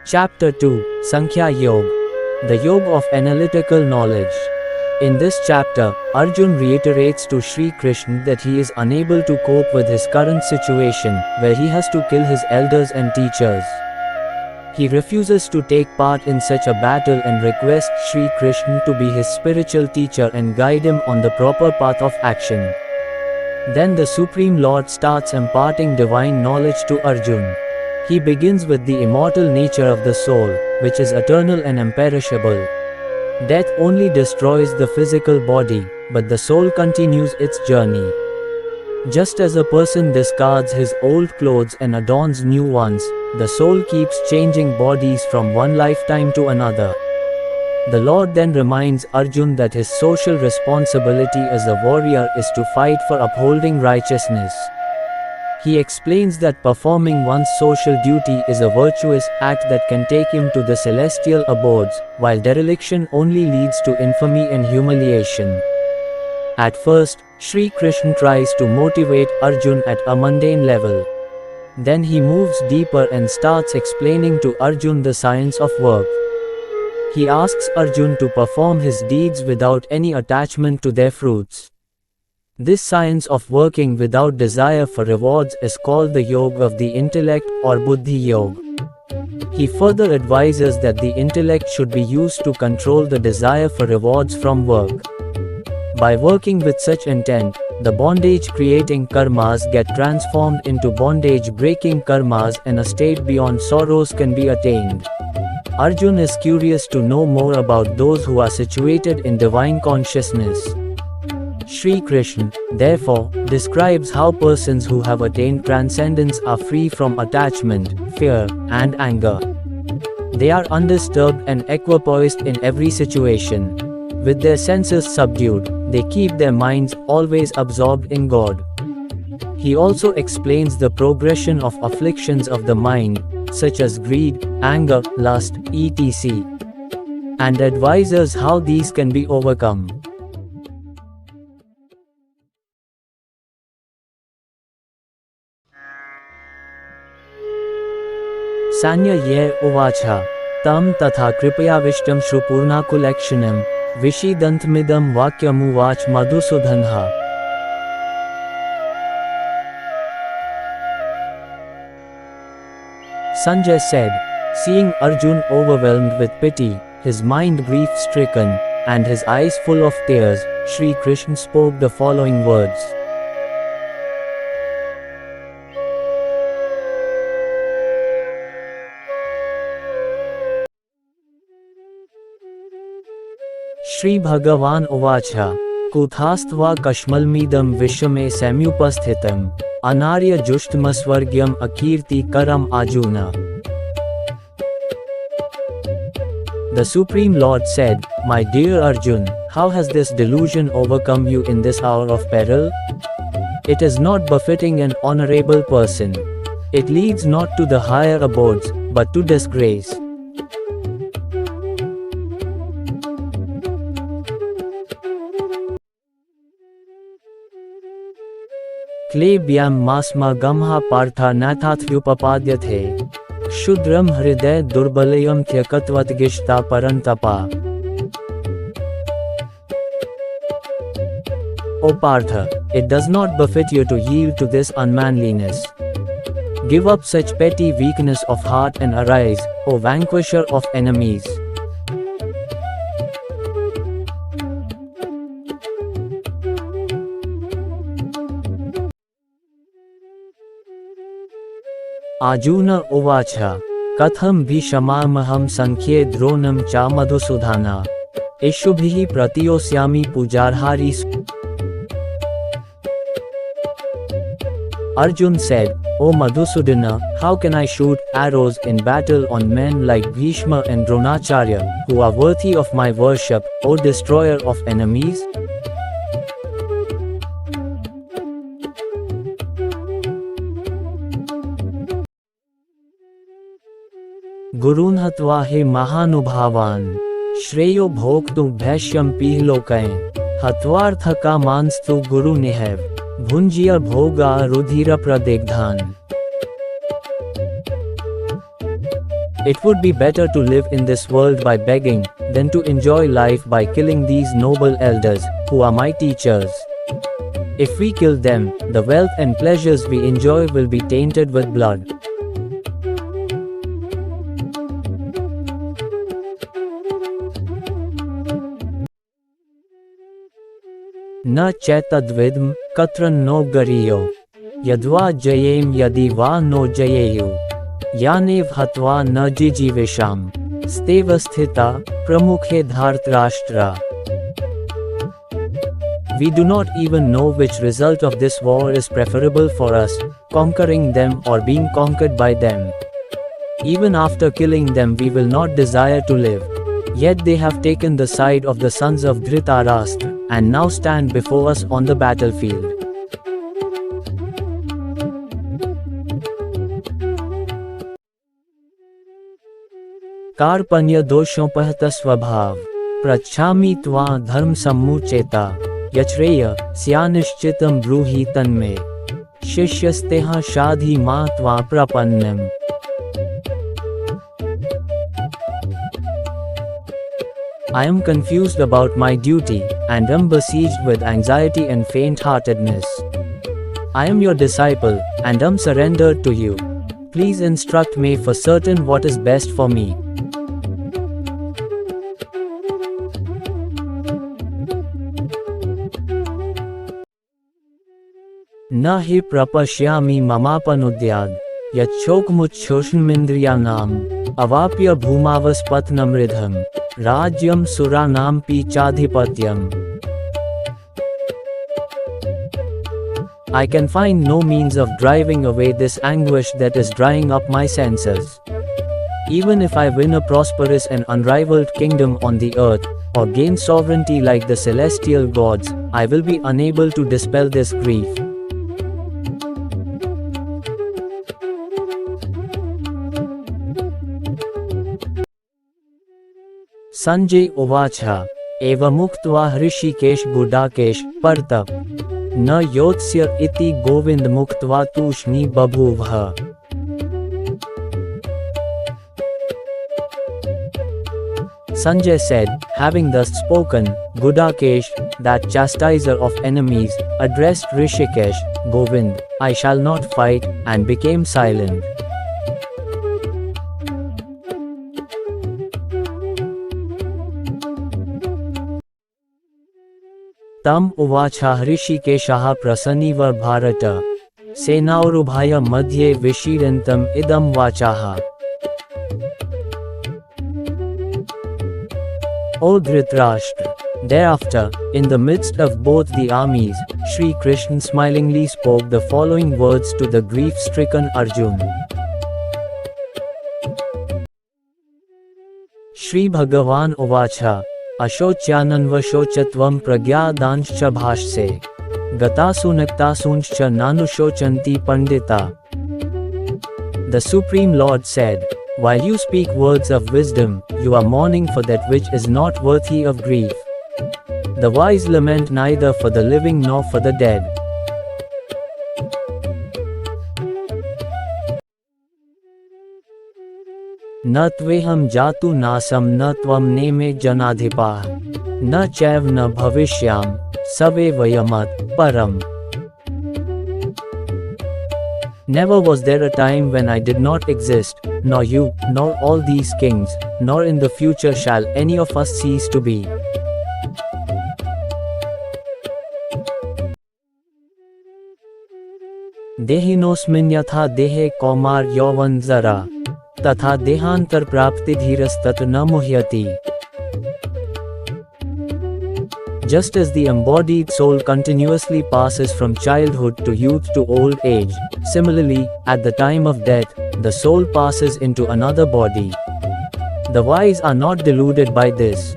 Chapter 2, Sankhya Yoga, the Yoga of Analytical Knowledge. In this chapter, Arjun reiterates to Sri Krishna that he is unable to cope with his current situation, where he has to kill his elders and teachers. He refuses to take part in such a battle and requests Sri Krishna to be his spiritual teacher and guide him on the proper path of action. Then the Supreme Lord starts imparting divine knowledge to Arjun. He begins with the immortal nature of the soul, which is eternal and imperishable. Death only destroys the physical body, but the soul continues its journey. Just as a person discards his old clothes and adorns new ones, the soul keeps changing bodies from one lifetime to another. The Lord then reminds Arjun that his social responsibility as a warrior is to fight for upholding righteousness. He explains that performing one's social duty is a virtuous act that can take him to the celestial abodes, while dereliction only leads to infamy and humiliation. At first, Sri Krishna tries to motivate Arjun at a mundane level. Then he moves deeper and starts explaining to Arjun the science of work. He asks Arjun to perform his deeds without any attachment to their fruits. This science of working without desire for rewards is called the Yoga of the intellect or Buddhi Yoga. He further advises that the intellect should be used to control the desire for rewards from work. By working with such intent, the bondage-creating karmas get transformed into bondage-breaking karmas and a state beyond sorrows can be attained. Arjun is curious to know more about those who are situated in divine consciousness. Sri Krishna, therefore, describes how persons who have attained transcendence are free from attachment, fear, and anger. They are undisturbed and equipoised in every situation. With their senses subdued, they keep their minds always absorbed in God. He also explains the progression of afflictions of the mind, such as greed, anger, lust, etc., and advises how these can be overcome. Sanya ye uvacha, tam tatha kripayavishtam shrupurnakulakshunam, vishidantmidam vakyamuvach madhusudhanha. Sanjay said, seeing Arjun overwhelmed with pity, his mind grief-stricken, and his eyes full of tears, Sri Krishna spoke the following words. Shri Bhagavan Uvacha, Kuthastva Kashmalmidam Vishwame Samyupasthitam, Anarya Jushtmasvargyam Akirti Karam Ajuna. The Supreme Lord said, My dear Arjun, how has this delusion overcome you in this hour of peril? It is not befitting an honorable person. It leads not to the higher abodes, but to disgrace. Klebhyam masma gamha partha nathathvyupapadyathe. Shudram hriday durbalayam thyakatvat gishta parantapa. O Partha, it does not befit you to yield to this unmanliness. Give up such petty weakness of heart and arise, O vanquisher of enemies. Arjuna Uvacha, Katham Bhishamamaham Sankhye Dronam Cha Madhusudhana, Ishubhihi Pratiyosyami Pujarhari. Arjun said, O Madhusudana, how can I shoot arrows in battle on men like Bhishma and Dronacharya, who are worthy of my worship, O destroyer of enemies? Gurunhatva he mahanubhavan, Shreyo bhoktu bhashyam pihlokain, Hatvartha ka manstu guru nihev, Bhunjya bhoga rudhira pradegdhan. It would be better to live in this world by begging, than to enjoy life by killing these noble elders, who are my teachers. If we kill them, the wealth and pleasures we enjoy will be tainted with blood. न चैतद्विद्म कत्रन no गरियो यद्वा जयेम यदि वा no जयेयु यानेव हत्वा न जिजीवेशाम स्तेव स्थिता प्रमुखे धार्तराष्ट्रा. We do not even know which result of this war is preferable for us, conquering them or being conquered by them. Even after killing them we will not desire to live. Yet they have taken the side of the sons of Dhritarashtra, and now stand before us on the battlefield. कार्पण्य दोषोपहत स्वभाव प्रच्छामि त्वा धर्म सम्मुचेता यच्छ्रेय स्यानिश्चितं ब्रूहि तन्मे शिष्यस्तेह शाधि मा त्वा प्रपन्नम्. I am confused about my duty, and am besieged with anxiety and faint-heartedness. I am your disciple, and am surrendered to you. Please instruct me for certain what is best for me. न हि प्रपश्यामि ममापनुद्याद् यच्छोकमुच्छोषणमिन्द्रियाणाम् अवाप्य भूमावस्पत्नमृधम् राज्यं सुराणामपि चाधिपत्यम्. I can find no means of driving away this anguish that is drying up my senses. Even if I win a prosperous and unrivaled kingdom on the earth, or gain sovereignty like the celestial gods, I will be unable to dispel this grief. Sanjay Uvacha Evamuktva Hrishikesh Gudakesh Partap Na Yotsya iti Govind Muktva Tushni Babhuvha. Sanjay said, having thus spoken, Gudakesh, that chastiser of enemies, addressed Rishikesh, Govind, I shall not fight, and became silent. तम उवाचा ऋषिकेशः प्रसन्निव भारत सेनारुभय मध्ये विशीर्यन्तम् इदं वाचाः. O Dhritarashtra! Thereafter, in the midst of both the armies, Sri Krishna smilingly spoke the following words to the grief-stricken Arjun. Shri Bhagavan Uvacha अशोच्यानन्वशोचत्वं प्रज्ञादांश्च भाषसे गतासूनक्तासूंश्च नानुशोचन्ति Pandita. The Supreme Lord said, while you speak words of wisdom, you are mourning for that which is not worthy of grief. The wise lament neither for the living nor for the dead. न त्वेहं जातु नासं न त्वं नेमे जनाधिपाः न चैव न भविष्यामि सवैव यमत् परम्. Never was there a time when I did not exist, nor you, nor all these kings, nor in the future shall any of us cease to be. देहिनोऽस्मिन् यथा देहे कौमार यौवन जरा तथा देहांतर प्राप्ति धीरस्तत् न मुह्यति. Just as the embodied soul continuously passes from childhood to youth to old age, similarly, at the time of death, the soul passes into another body. The wise are not deluded by this.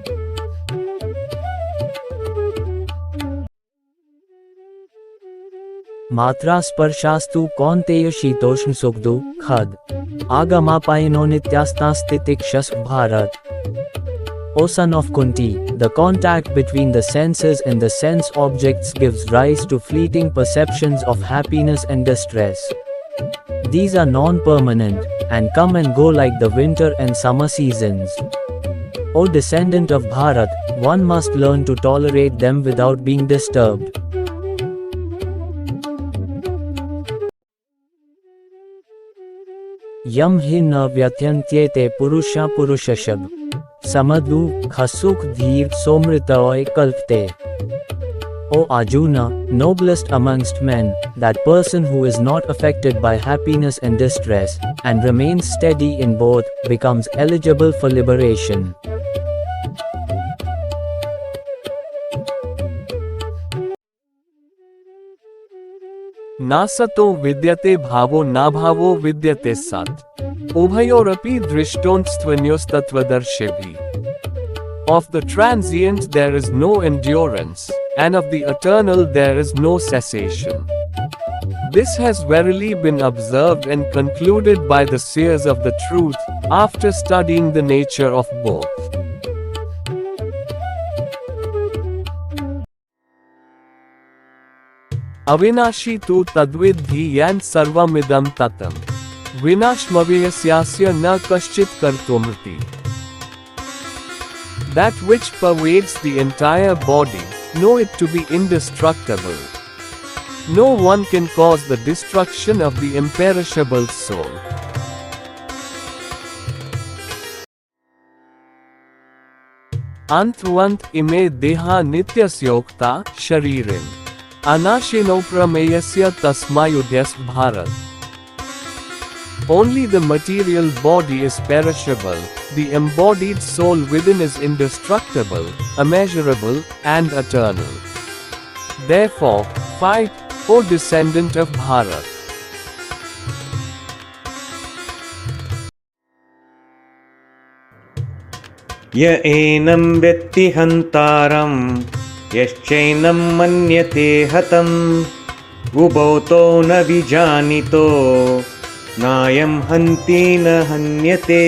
मात्रा स्पर्शास्तु कौन्तेय शीतोष्ण सुख दुःखद आगमापायनो नित्यास्तास्तितिक्षस्व Bharat. O son of Kunti, the contact between the senses and the sense objects gives rise to fleeting perceptions of happiness and distress. These are non-permanent, and come and go like the winter and summer seasons. O descendant of Bharat, one must learn to tolerate them without being disturbed. Yam hi na vyatyantyete purusha purushashab. Samadhu, khasuk dheer somritaoy kalpte. O Arjuna, noblest amongst men, that person who is not affected by happiness and distress, and remains steady in both, becomes eligible for liberation. नासतो विद्यते भावो नाभावो विद्यते सत् उभयोरपि दृष्टोऽस्त्वन्योस्तत्त्वदर्शिभिः. Of the transient there is no endurance, and of the eternal there is no cessation. This has verily been observed and concluded by the seers of the truth, after studying the nature of both. Avinashi tu tadvidhi yan sarvamidam tatam. Vinashmavyasya na kaschit kartumrti. That which pervades the entire body, know it to be indestructible. No one can cause the destruction of the imperishable soul. Antvant ime deha nityasyokta sharirim. Anashino prameyasya tasmayudhyas bharat. Only the material body is perishable, the embodied soul within is indestructible, immeasurable, and eternal. Therefore, fight, O descendant of Bharat. य एनं वेत्ति हन्तारं यश्चैनं मन्यते हतम् उभौ तौ न विजानीतो नायं हन्ति न हन्यते.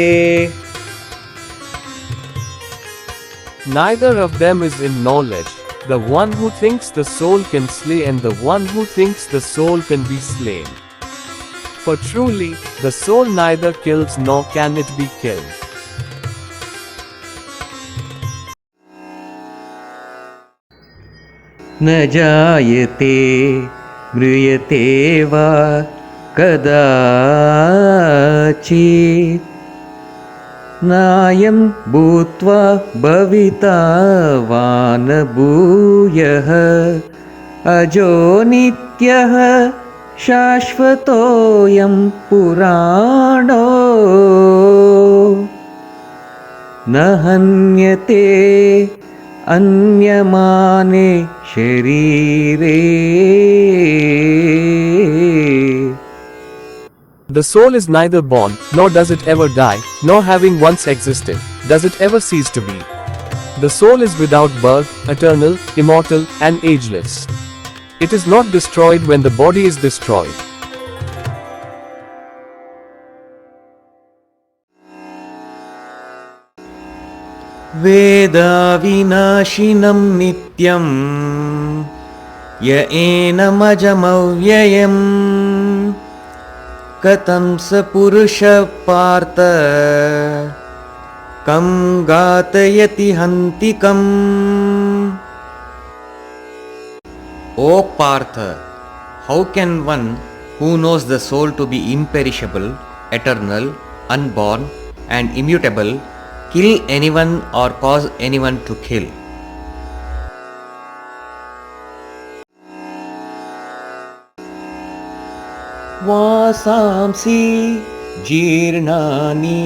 Neither of them is in knowledge, the one who thinks the soul can slay and the one who thinks the soul can be slain. For truly, the soul neither kills nor can it be killed. न जायते म्रियते वा कदाचित् नायं भूत्वा भविता वा न भूयः अजो नित्यः शाश्वतोऽयं पुराणो न हन्यते अन्यमाने शरीरे. The soul is neither born, nor does it ever die, nor having once existed, does it ever cease to be. The soul is without birth, eternal, immortal, and ageless. It is not destroyed when the body is destroyed. वेदाविनाशिनं नित्यं य एनमजमव्ययम् कथं स पुरुषः पार्थ कं घातयति हन्तिकम्. O Partha, how can one who knows the soul to be imperishable, eternal, unborn, and immutable kill anyone or cause anyone to kill? वासांसि जीर्णानि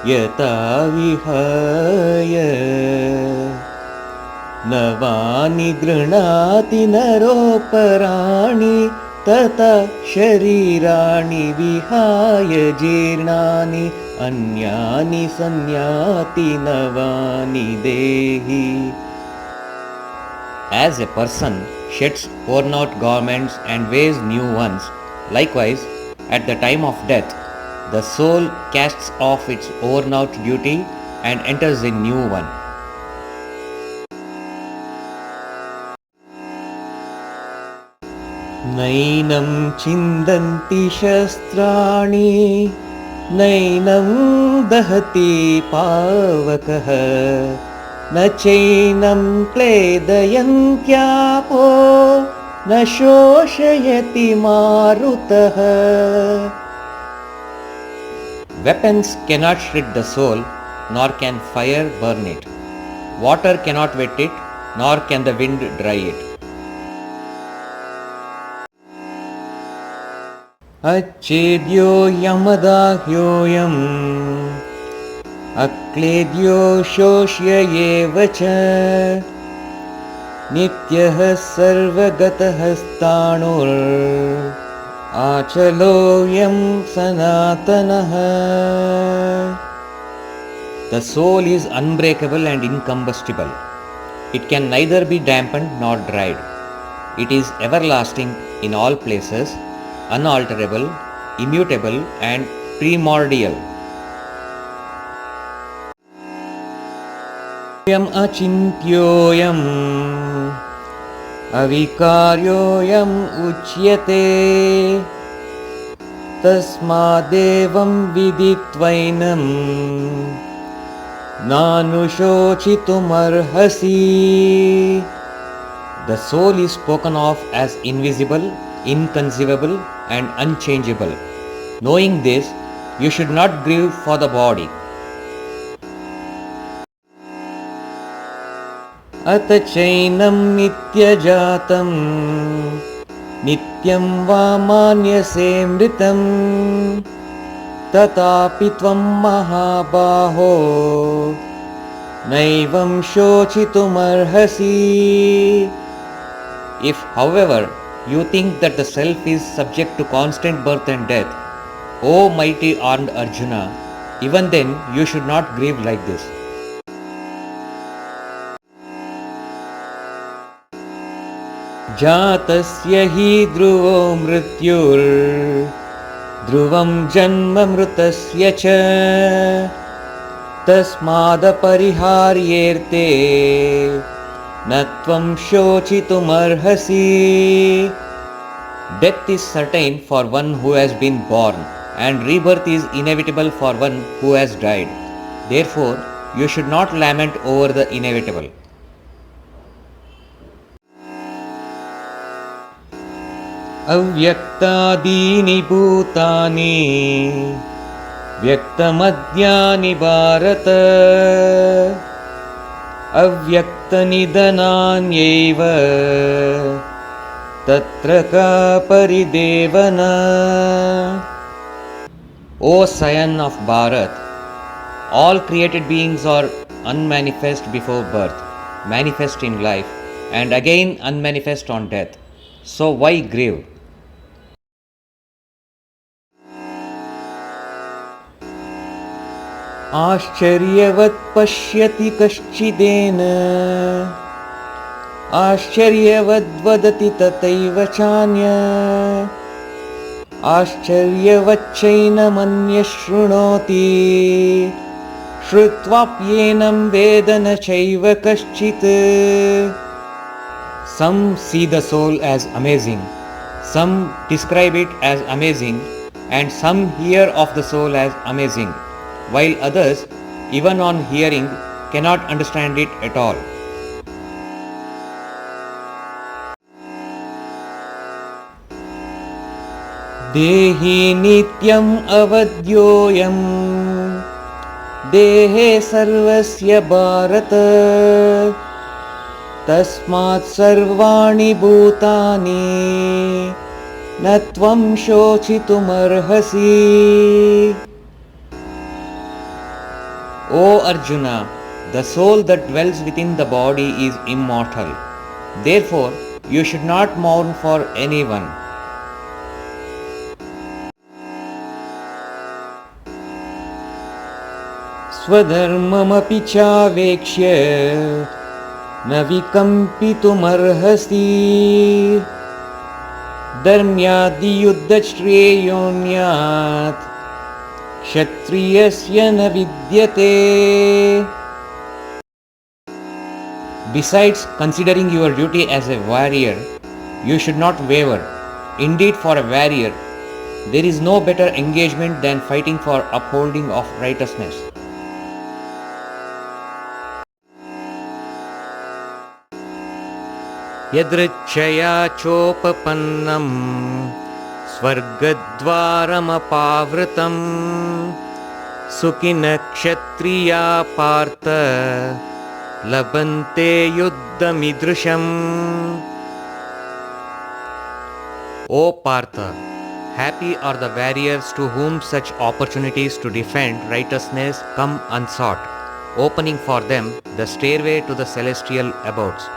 यथा विहाय नवानि गृह्णाति नरोपराणि तथा शरीराणि विहाय जीर्णानि अन्यानि संयाति नवानि देहि. As a person sheds worn out garments and wears new ones, likewise, at the time of death, the soul casts off its worn out beauty and enters a new one. नैनं छिन्दन्ति शस्त्राणि नैनं दहति पावकः न चैनं क्लेदयन्त्यापो न शोषयति मारुतः. Weapons cannot shred the soul, nor can fire burn it. Water cannot wet it, nor can the wind dry it. अच्छेद्यो यमदाह्योऽयम् अक्लेद्यो शोष्य एव च नित्यः सर्वगतः स्थाणुर् आचलोऽयं सनातनः. The soul is unbreakable and incombustible. It can neither be dampened nor dried. It is everlasting in all places, unalterable, immutable and primordial. Yam achintyoyam avikaryoyam uchyate tasmadevam viditvainam nanushocitumarhasi. The soul is spoken of as invisible, inconceivable and unchangeable. Knowing this, you should not grieve for the body. Ata chainam nityajatam nityam va manyase mritam tatapi tvam mahabaho naivam shochitumarhasi. If, however, you think that the self is subject to constant birth and death, O mighty armed Arjuna, even then you should not grieve like this. Jatasya hi dhruvo mrityur dhruvam janma mrutasya cha tasmada pariharyerte natvam shochitumarhasi. Death is certain for one who has been born, and rebirth is inevitable for one who has died. Therefore, you should not lament over the inevitable. Avyaktadini bhutani vyaktamadhyani bharata avyaktanidhananyeva tatra ka paridevana. O scion of Bharat, all created beings are unmanifest before birth, manifest in life, and again unmanifest on death. So why grieve? आश्चर्यवत् पश्यति कश्चिदेन आश्चर्यवद्वदति तथैव चान्य आश्चर्यवच्चैनमन्यः शृणोति श्रुत्वाप्येनं वेद न चैव कश्चित्. Some see the soul as amazing, some describe it as amazing, and some hear of the soul as amazing, while others, even on hearing, cannot understand it at all. Dehi nityam avadyoyam dehe sarvasya bharata tasmat sarvani bhutani natvam shochitumarhasi. O Arjuna, the soul that dwells within the body is immortal. Therefore, you should not mourn for anyone. Swadharmamapi chavekshya na vikampitumārhasi dharmyadi yuddha shreyonyat kshatriyasya na vidyate. Besides considering your duty as a warrior, you should not waver. Indeed, for a warrior, there is no better engagement than fighting for upholding of righteousness. यदृच्छया चोपपन्नं स्वर्गद्वारमपावृतं सुखिनः क्षत्रिया पार्थ लभन्ते युद्धमीदृशम्. O Partha, happy are the warriors to whom such opportunities to defend righteousness come unsought, opening for them the stairway to the celestial abodes.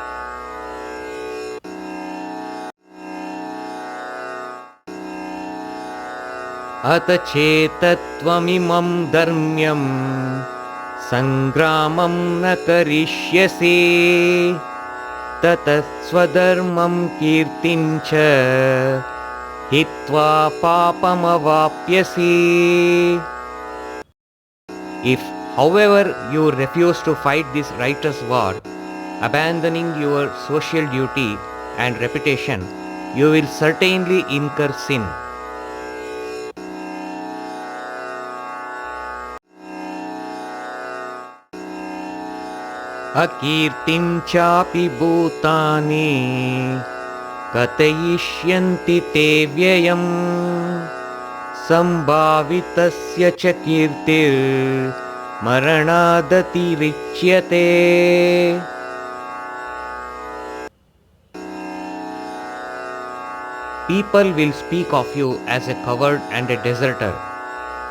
अत चेतत्वमिमं धर्म्यं संग्रामं न करिष्यसि ततः स्वधर्मं कीर्तिं च हित्वा पापमवाप्यसि. If, however, you refuse to fight this righteous war, abandoning your social duty and reputation, you will certainly incur sin. अकीर्तिं चापि भूतानि कथयिष्यन्ति ते व्ययम् सम्भावितस्य च कीर्तिर्मरणादतिरिच्यते. People will speak of you as a coward and a deserter.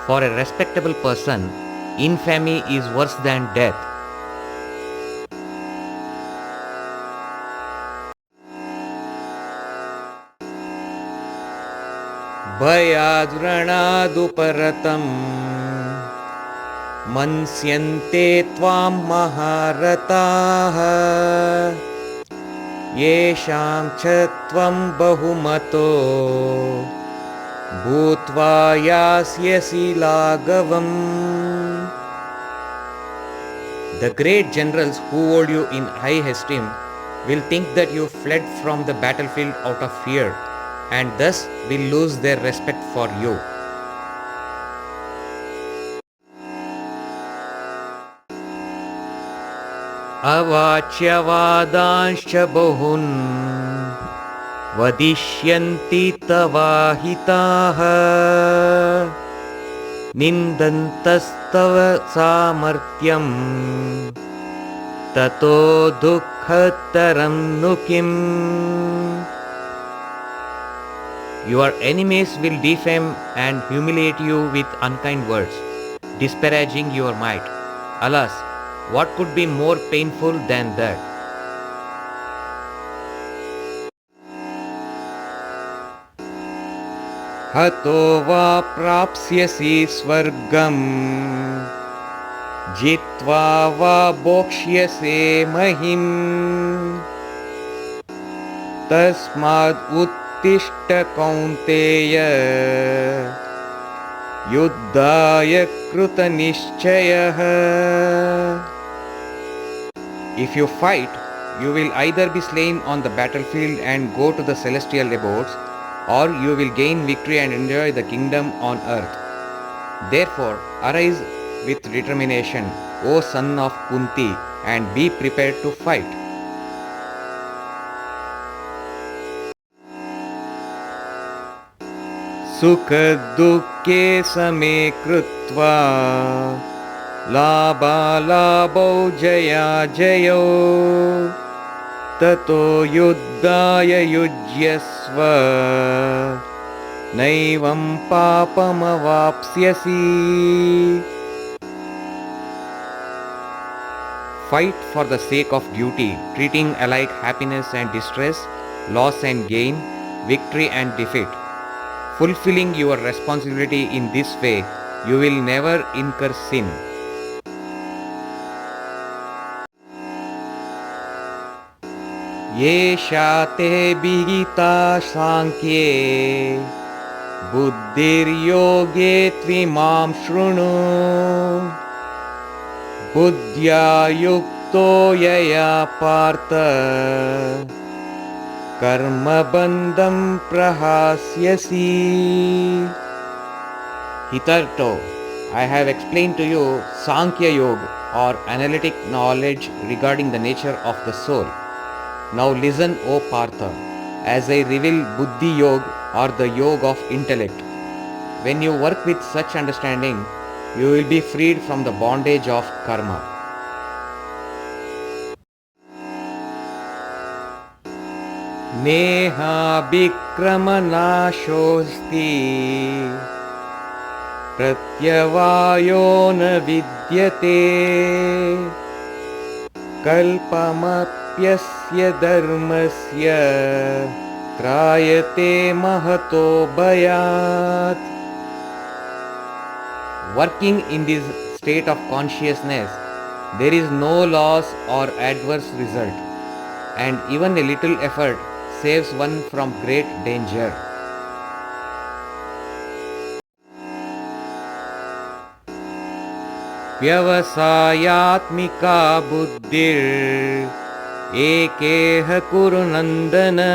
For a respectable person, infamy is worse than death. भयाद्रणादुपरतम् मन्स्यन्ते त्वां महारथाः येषां च त्वं बहुमतो भूत्वा यास्यसि लाघवम्. The great generals who hold you in high esteem will think that you fled from the battlefield out of fear, and thus will lose their respect for you. अवाच्यवादांश्च बहुन् वदिष्यन्ति तवाहिताः निन्दन्तस्तव सामर्थ्यं ततो दुःखतरं नु किम्. Your enemies will defame and humiliate you with unkind words, disparaging your might. Alas, what could be more painful than that? हतो वा प्राप्स्यसि स्वर्गम् जित्वा वा भोक्ष्यसे महिम् तस्माद् उत्तिष्ठ कौन्तेय युद्धाय कृतनिश्चयः. If you fight, you will either be slain on the battlefield and go to the celestial abodes, or you will gain victory and enjoy the kingdom on earth. Therefore, arise with determination, O son of Kunti, and be prepared to fight. सुखदुःखे समे कृत्वा लाभालाभौ जयाजयौ ततो युद्धाय युज्यस्व नैवं पापमवाप्स्यसि. Fight for the sake of duty, treating alike happiness and distress, loss and gain, victory and defeat. Fulfilling your responsibility in this way, you will never incur sin. येषा ते विहिता सांख्ये बुद्धिर्योगे त्विमां शृणु बुद्ध्या युक्तो यया Partha कर्मबन्धं प्रहास्यसि. Hitherto, I have explained to you Sankhya Yoga or analytic knowledge regarding the nature of the soul. Now listen, O Partha, as I reveal Buddhi Yoga or the Yoga of intellect. When you work with such understanding, you will be freed from the bondage of karma. Neha Bikramanaşosti Pratyavayo na vidyate Kalpamapyasya dharmasya Trayate mahato bhayat. Working in this state of consciousness, there is no loss or adverse result, and even a little effort saves one from great danger. Vyavasayatmika buddhir ekeha kurunandana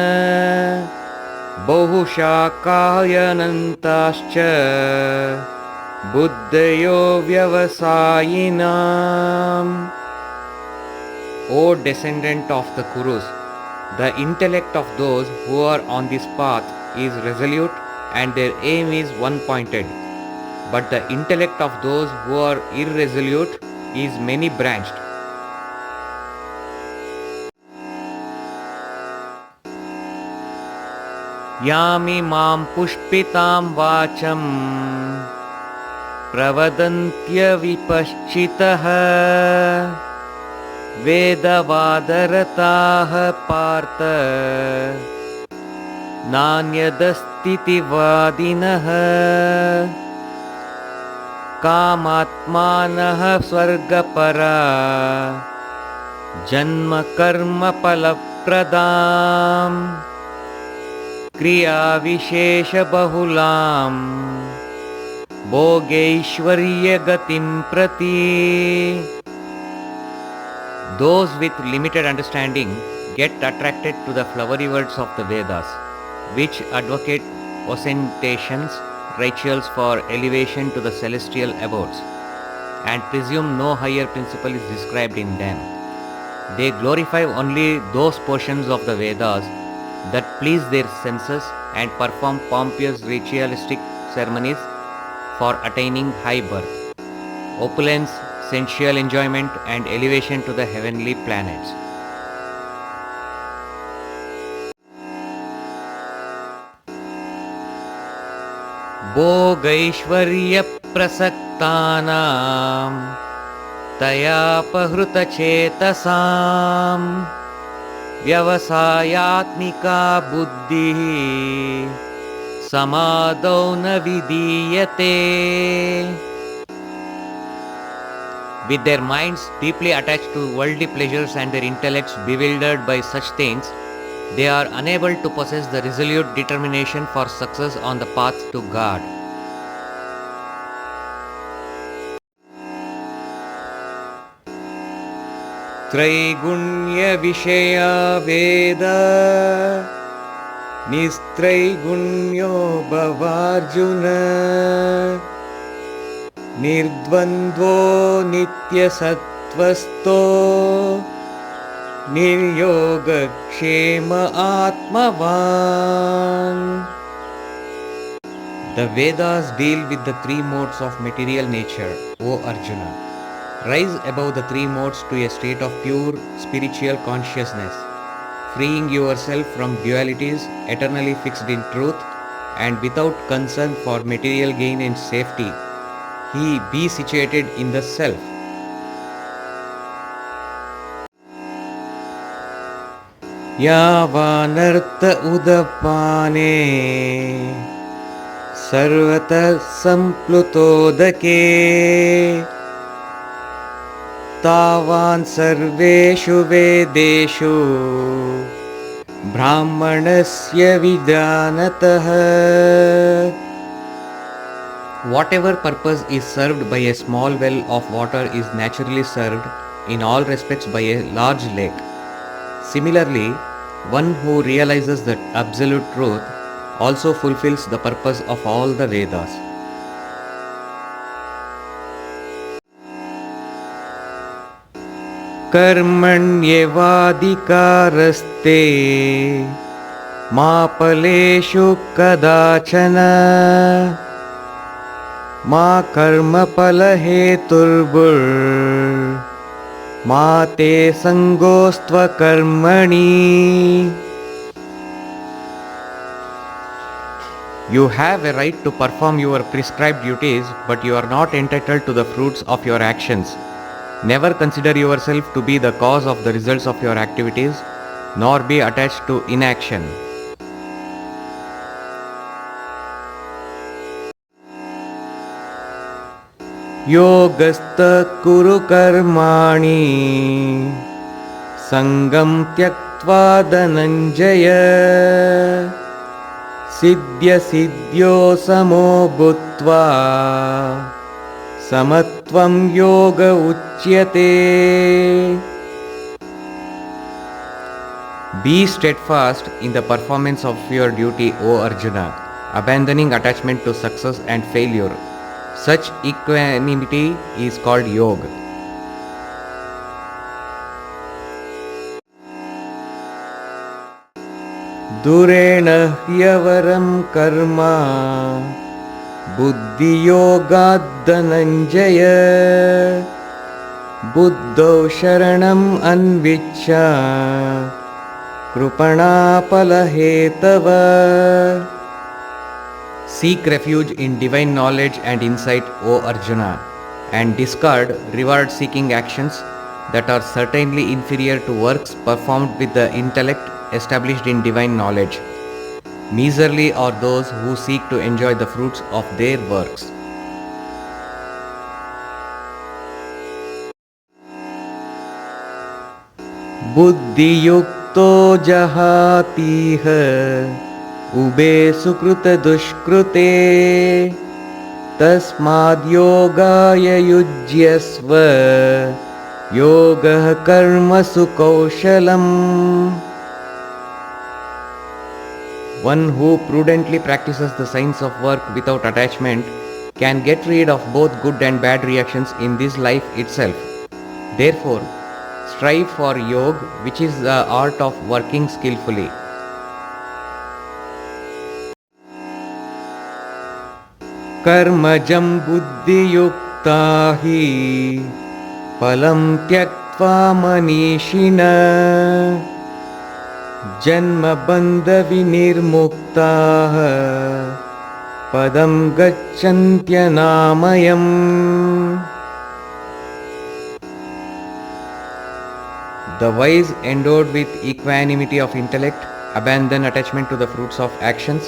bahushakayanantascha buddhayo vyavasayinam. O descendant of the Kurus, the intellect of those who are on this path is resolute and their aim is one-pointed. But the intellect of those who are irresolute is many-branched. Yami mam pushpitam vacham pravadantya vipaschitaha vedavadarataha partha nanyadastiti vadinaha कामात्मानः स्वर्गपरा जन्म कर्म फलप्रदाम् क्रिया विशेष बहुलाम् भोगैश्वर्य गतिं प्रति. Those with limited understanding get attracted to the flowery words of the Vedas, which advocate ostentations, rituals for elevation to the celestial abodes, and presume no higher principle is described in them. They glorify only those portions of the Vedas that please their senses and perform pompous ritualistic ceremonies for attaining high birth, opulence, sensual enjoyment, and elevation to the heavenly planets. भोगैश्वर्य प्रसक्तानां तयापहृतचेतसां व्यवसायात्मिका बुद्धिः समादौ न विधीयते. With their minds deeply attached to worldly pleasures and their intellects bewildered by such things, they are unable to possess the resolute determination for success on the path to God. Traigunya Vishaya Veda Nistraigunyo Bhavarjuna Nirdvandvo Nitya Sattvasto Niryogakshema Atmavan. The Vedas deal with the three modes of material nature, O Arjuna. Rise above the three modes to a state of pure spiritual consciousness, freeing yourself from dualities, eternally fixed in truth, and without concern for material gain and safety. Be situated in the self. Yavanartha udapane sarvata samplutodake तावान् सर्वेषु वेदेषु ब्राह्मणस्य विजानतः. Whatever purpose is served by a small well of water is naturally served in all respects by a large lake. Similarly, One who realizes that absolute truth also fulfills the purpose of all the Vedas. कर्मण्येवाधिकारस्ते मा फलेषु कदाचन मा कर्मफलहेतुर्भुर् मा ते संगोस्त्वकर्मणि. You have a right to perform your prescribed duties, but you are not entitled to the fruits of your actions. Never consider yourself to be the cause of the results of your activities, nor be attached to inaction. Yogastha kuru karmani sangam tyaktva dhananjaya siddhya siddhyo samo bhutva samatvam yoga uchyate. Be steadfast in the performance of your duty, O Arjuna, abandoning attachment to success and failure. Such equanimity is called yoga. Durena hyavaram karma buddhi yoga dhananjaya buddho sharanam anvichya krupana palahetava. Seek refuge in divine knowledge and insight, O Arjuna, and discard reward-seeking actions that are certainly inferior to works performed with the intellect established in divine knowledge. Miserly are those who seek to enjoy the fruits of their works. Buddhi yukto jahatiha ube sukrita dushkrute tasmad yogaya yujyasva yoga karma sukaushalam. One who prudently practices the science of work without attachment can get rid of both good and bad reactions in this life itself. Therefore, strive for yoga, which is the art of working skillfully. कर्मजं बुद्धियुक्ता हि फलं त्यक्त्वा मनीषिणः जन्मबन्धविनिर्मुक्ताः पदं गच्छन्त्यनामयम्. The wise endowed with equanimity of intellect abandon attachment to the fruits of actions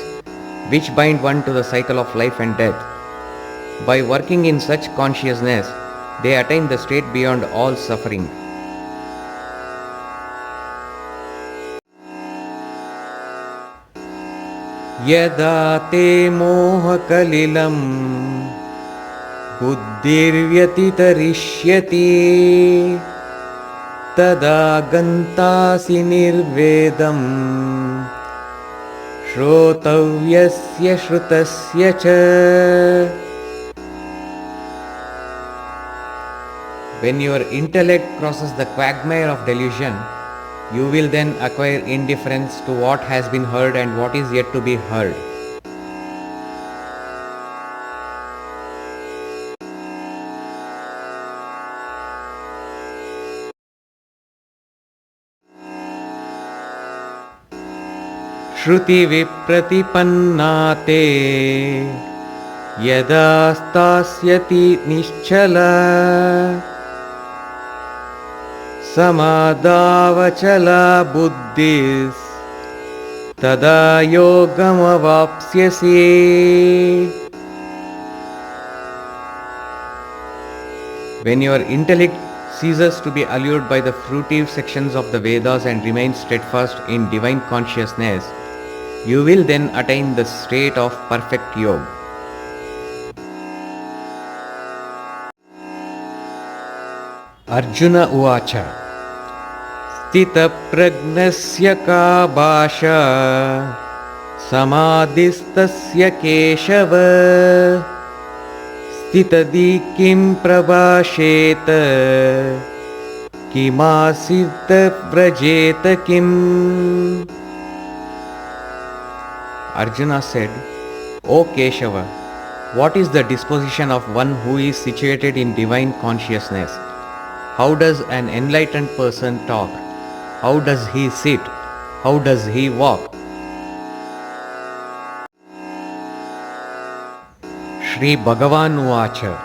which bind one to the cycle of life and death. By working in such consciousness, they attain the state beyond all suffering. Yada te mohakalilam buddhirvyatitarishyati tada gantasi nirvedam shrotavyasya shrutasya cha. When your intellect crosses the quagmire of delusion, you will then acquire indifference to what has been heard and what is yet to be heard. Shruti vipratipanna yada stasyati nischala samadavachala buddhis tada yogam avapsyasi. When your intellect ceases to be allured by the fruitive sections of the Vedas and remains steadfast in divine consciousness, you will then attain the state of perfect yoga. Arjuna Uvacha. स्थितप्रज्ञस्य का भाषा समाधिस्तस्य केशव स्थितधि किं प्रभाषेत किमासीत् व्रजेत किम्. Arjuna said, O Keshava, what is the disposition of one who is situated in divine consciousness? How does an enlightened person talk? How does he sit? How does he walk? Shri Bhagavan Uvacha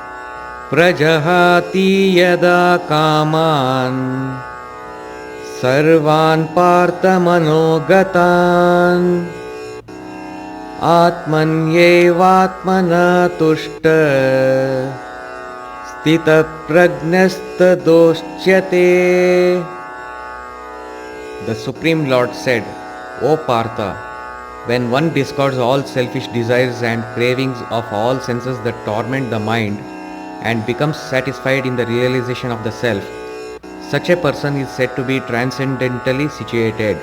Prajahati yada kaman sarvan partha manogatan Atmanyevatmana tushta Stita prajnastadoschyate. The Supreme Lord said, O Partha, when one discards all selfish desires and cravings of all senses that torment the mind and becomes satisfied in the realization of the self, such a person is said to be transcendentally situated.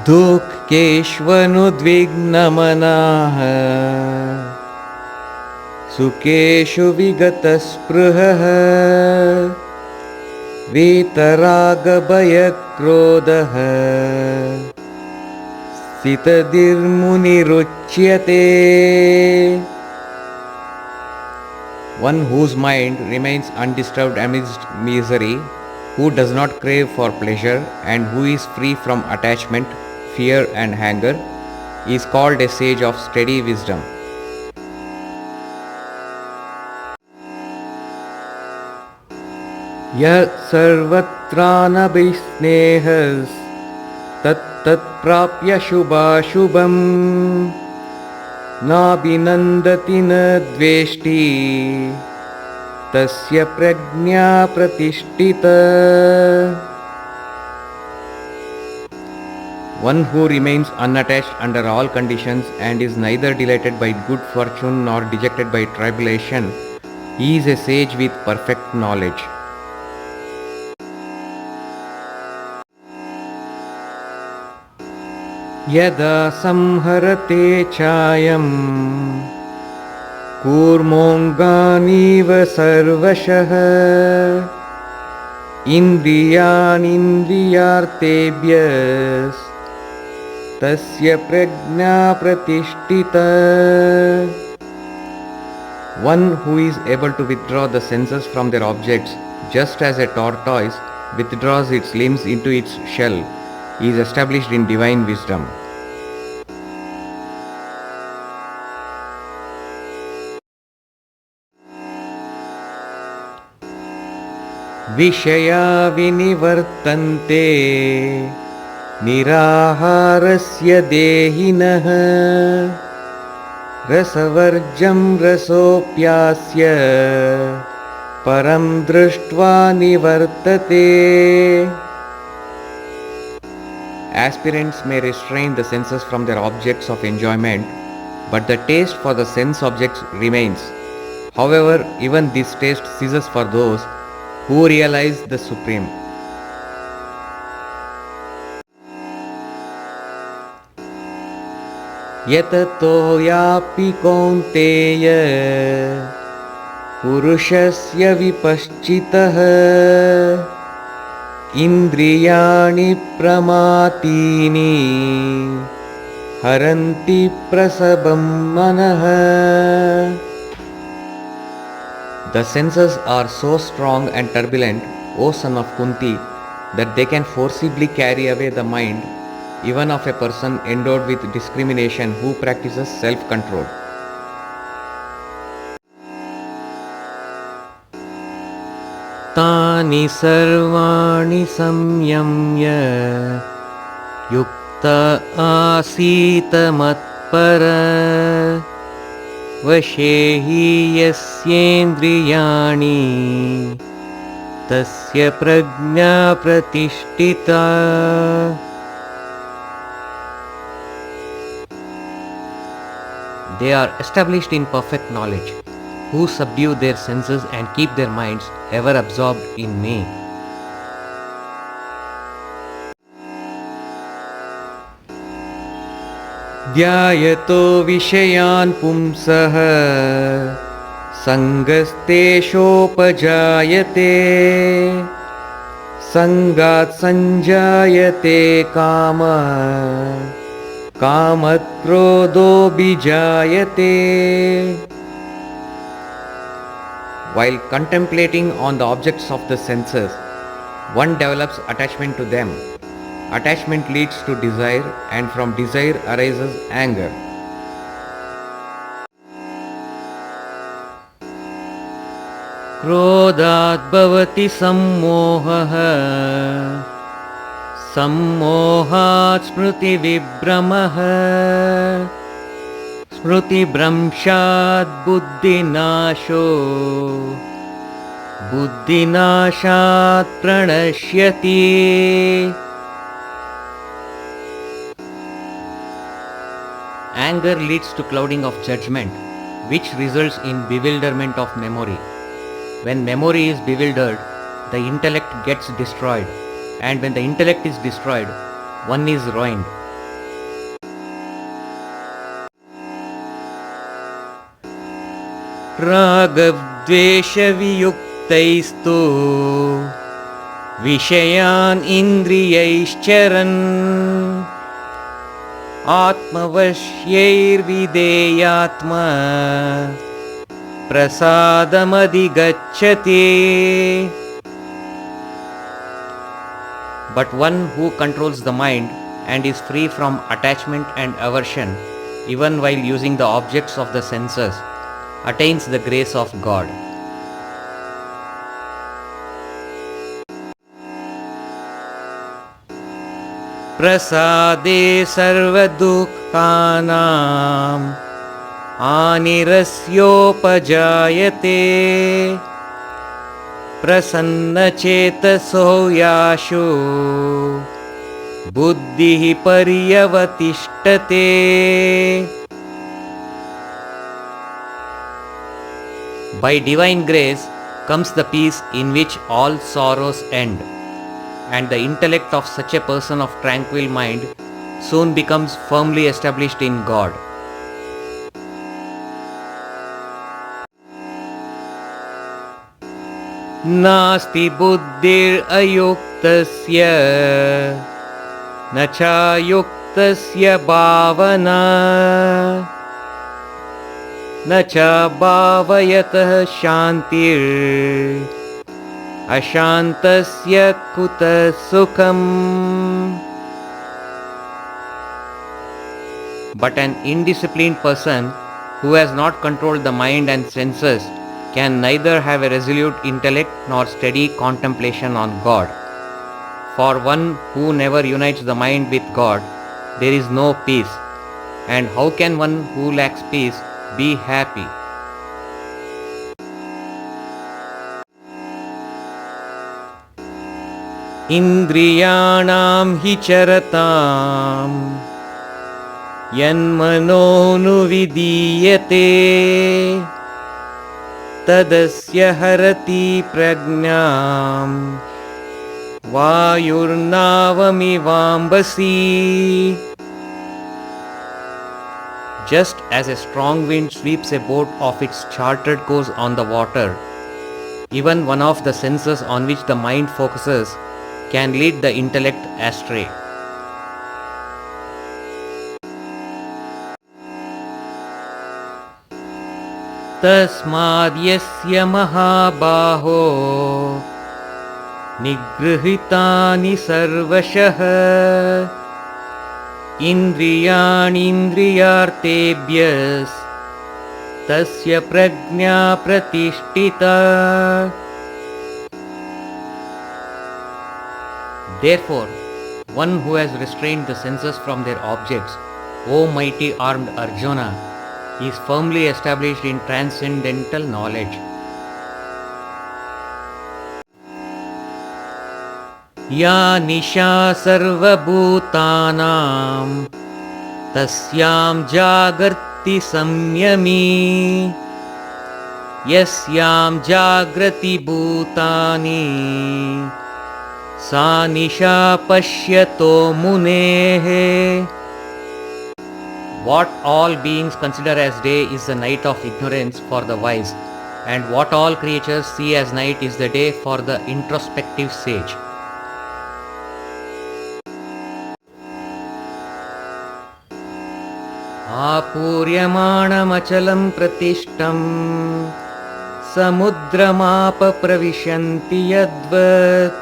दुःखेष्वनुद्विग्नमनाः सुखेषु विगतस्पृहः वीतरागभयक्रोधः स्थितधीर्मुनिरुच्यते. One whose mind remains undisturbed amidst misery, who does not crave for pleasure and who is free from attachment, fear and anger, is called a sage of steady wisdom. Yat sarvatranabhisnehas tat prapya shubhashubham nabhinandati na dveshti tasya prajna pratishtita. One who remains unattached under all conditions and is neither delighted by good fortune nor dejected by tribulation, he is a sage with perfect knowledge. Yada samharate chayam Kurmonganiva sarvashah Indriyanindriyartebhyas Tasya prajna pratishtita. One who is able to withdraw the senses from their objects, just as a tortoise withdraws its limbs into its shell, is established in divine wisdom. Vishaya vinivartante niraharasya dehinah rasavarjam rasopyasya param drushtva nivartate. Aspirants may restrain the senses from their objects of enjoyment, but the taste for the sense objects remains. However, even this taste ceases for those who realize the Supreme. Yatato yapi kaunteya purushasya vipaschitah indriyani pramatini haranti prasabam manah. The senses are so strong and turbulent, O son of Kunti, that they can forcibly carry away the mind even of a person endowed with discrimination who practices self-control. Tani sarvani samyamya yukta asita matpara Vashehi yasyendriyani tasya prajna pratishtita. They are established in perfect knowledge. who subdue their senses and keep their minds ever absorbed in me. ध्यायतो विषयान् पुंसः सङ्गस्तेषोपजायते सङ्गात् सञ्जायते कामः कामात् क्रोधोऽभिजायते. While contemplating on the objects of the senses, one develops attachment to them. Attachment leads to desire, and from desire arises anger. क्रोधात् भवति सम्मोहः सम्मोहात् स्मृतिविभ्रमः स्मृतिभ्रंशात् बुद्धिनाशो बुद्धिनाशात् प्रणश्यति. Anger leads to clouding of judgment, which results in bewilderment of memory. When memory is bewildered, the intellect gets destroyed, and when the intellect is destroyed, one is ruined. रागद्वेषवियुक्तैस्तु विषयान् इन्द्रियैश्चरन् आत्मवश्यैर्विधेयात्मा प्रसादमधिगच्छति. But one who controls the mind and is free from attachment and aversion, even while using the objects of the senses, attains the grace of God. प्रसादे सर्वदुःखानां हानिरस्योपजायते प्रसन्नचेतसो याशु बुद्धिः पर्यवतिष्ठते. By divine grace comes the peace in which all sorrows end, and the intellect of such a person of tranquil mind soon becomes firmly established in God. नास्ति बुद्धिरयुक्तस्य न चायुक्तस्य भावना न च भावयतः शान्तिर् अशान्तस्य कुतः सुखम्. But an indisciplined person who has not controlled the mind and senses can neither have a resolute intellect nor steady contemplation on God. For one who never unites the mind with God, there is no peace. And how can one who lacks peace be happy? Indriyanam hi charatam yanmanonuvidiyate तदस्य हरति प्रज्ञां वायुर्नावमिवाम्बसी. Just as a strong wind sweeps a boat off its charted course on the water, even one of the senses on which the mind focuses can lead the intellect astray. तस्माद्यस्य महाबाहो निगृहीतानि सर्वशः इन्द्रियाणीन्द्रियार्थेभ्यस्तस्य प्रज्ञा प्रतिष्ठिता. Therefore, one who has restrained the senses from their objects, O mighty armed Arjuna, is firmly established in transcendental knowledge. या निशा सर्वभूतानां तस्यां जागर्ति संयमी यस्यां जाग्रति भूतानि सा निशा पश्यतो मुनेः. What all beings consider as day is the night of ignorance for the wise, and what all creatures see as night is the day for the introspective sage. आपूर्यमाणमचलं प्रतिष्ठम् समुद्रमाप प्रविशन्ति यद्वत्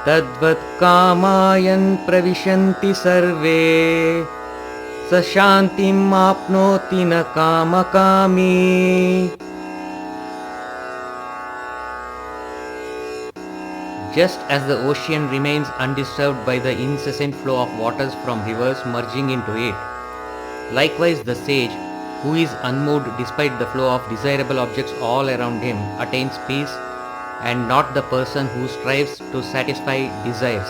तद्वत् कामायन् प्रविशन्ति सर्वे स शान्तिम् आप्नोति न कामकामी. Just as the ocean remains undisturbed by the incessant flow of waters from rivers merging into it, likewise the sage, who is unmoved despite the flow of desirable objects all around him, attains peace, and not the person who strives to satisfy desires.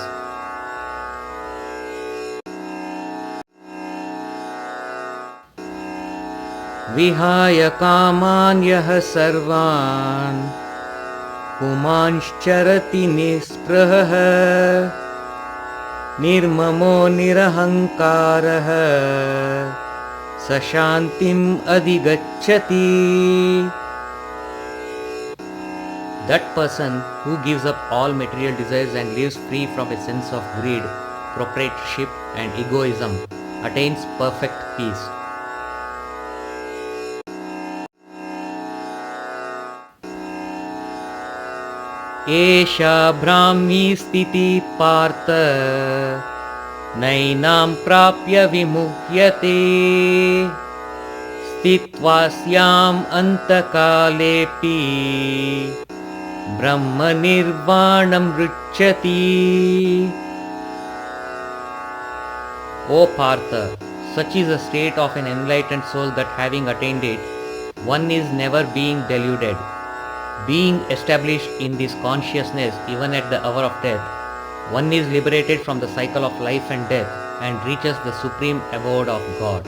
विहाय कामान् यः सर्वान् पुमांश्चरति निःस्पृहः निर्ममो निरहङ्कारः स शान्तिम् अधिगच्छति. That person who gives up all material desires and lives free from a sense of greed, proprietorship and egoism attains perfect peace. एषा ब्राह्मी स्थितिः पार्थ नैनां प्राप्य विमुह्यते स्थित्वा स्याम् अन्तकालेऽपि ब्रह्मनिर्वाणं रुच्यति. O Partha, such is the state of an enlightened soul that having attained it, one is never being deluded. Being established in this consciousness even at the hour of death, one is liberated from the cycle of life and death and reaches the supreme abode of God.